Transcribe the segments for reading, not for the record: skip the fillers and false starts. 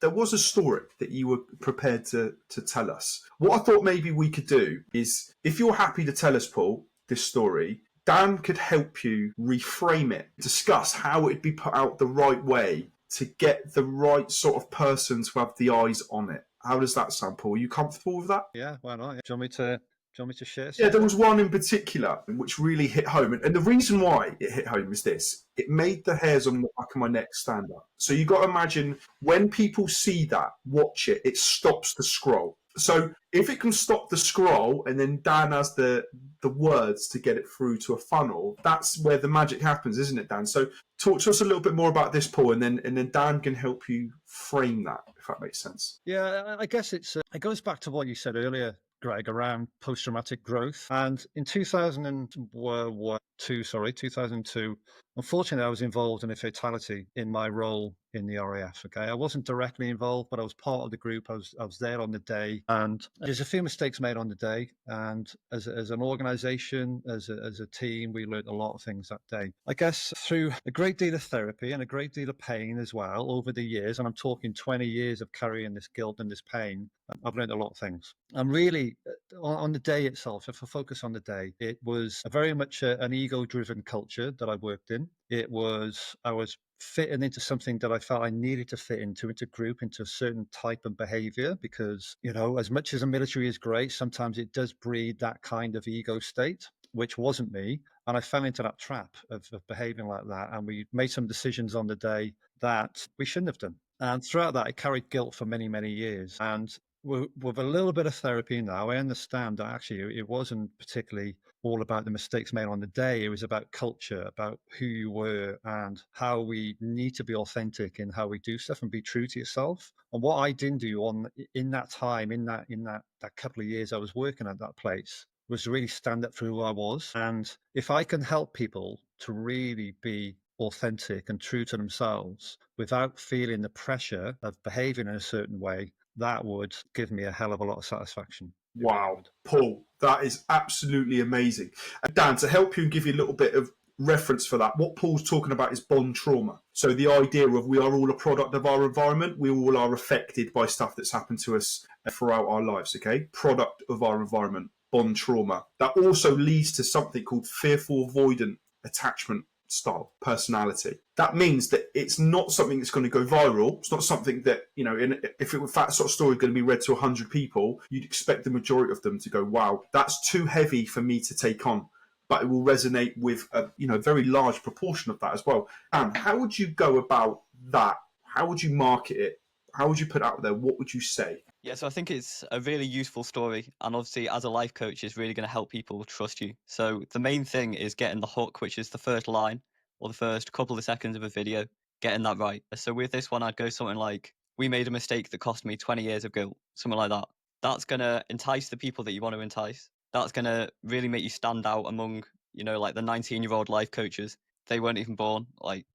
there was a story that you were prepared to tell us. What I thought maybe we could do is, if you're happy to tell us, Paul, this story, Dan could help you reframe it, discuss how it'd be put out the right way to get the right sort of person to have the eyes on it. How does that sound, Paul? Are you comfortable with that? Yeah, why not? Do you want me to share something? Yeah, there was one in particular which really hit home. And the reason why it hit home is this. It made the hairs on the back of my neck stand up. So you got to imagine, when people see that, watch it, it stops the scroll. So if it can stop the scroll and then Dan has the words to get it through to a funnel, that's where the magic happens, isn't it, Dan? So talk to us a little bit more about this, Paul, and then Dan can help you frame that, if that makes sense. Yeah, I guess it goes back to what you said earlier, Greg, around post-traumatic growth. And in 2002, unfortunately, I was involved in a fatality in my role in the RAF. Okay, I wasn't directly involved, but I was part of the group. I was there on the day, and there's a few mistakes made on the day. And as an organisation, as a team, we learned a lot of things that day. I guess through a great deal of therapy and a great deal of pain as well over the years, and I'm talking 20 years of carrying this guilt and this pain, I've learned a lot of things. And really, on the day itself, if I focus on the day, it was very much an ego-driven culture that I worked in. I was fitting into something that I felt I needed to fit into a group, into a certain type of behavior, because, as much as the military is great, sometimes it does breed that kind of ego state, which wasn't me. And I fell into that trap of behaving like that. And we made some decisions on the day that we shouldn't have done. And throughout that, I carried guilt for many, many years. And with a little bit of therapy now, I understand that actually it wasn't particularly all about the mistakes made on the day. It was about culture, about who you were, and how we need to be authentic in how we do stuff and be true to yourself. And what I didn't do in that time, in that couple of years I was working at that place, was to really stand up for who I was. And if I can help people to really be authentic and true to themselves without feeling the pressure of behaving in a certain way, that would give me a hell of a lot of satisfaction. Wow, Paul, that is absolutely amazing. And Dan, to help you and give you a little bit of reference for that, what Paul's talking about is bond trauma. So the idea of we are all a product of our environment. We all are affected by stuff that's happened to us throughout our lives, okay? Product of our environment, bond trauma. That also leads to something called fearful avoidant attachment style personality. That means that it's not something that's going to go viral. It's not something that, if that sort of story is going to be read to 100 people, you'd expect the majority of them to go, wow, that's too heavy for me to take on. But it will resonate with a very large proportion of that as well. And how would you go about that? How would you market it? How would you put it out there? What would you say? Yeah, so I think it's a really useful story. And obviously, as a life coach, it's really going to help people trust you. So the main thing is getting the hook, which is the first line or the first couple of seconds of a video, getting that right. So with this one, I'd go something like, we made a mistake that cost me 20 years of guilt, something like that. That's going to entice the people that you want to entice. That's going to really make you stand out among, like the 19-year-old life coaches. They weren't even born.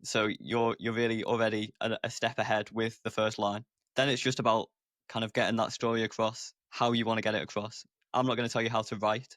So you're really already a step ahead with the first line. Then it's just about kind of getting that story across, how you want to get it across. I'm not going to tell you how to write.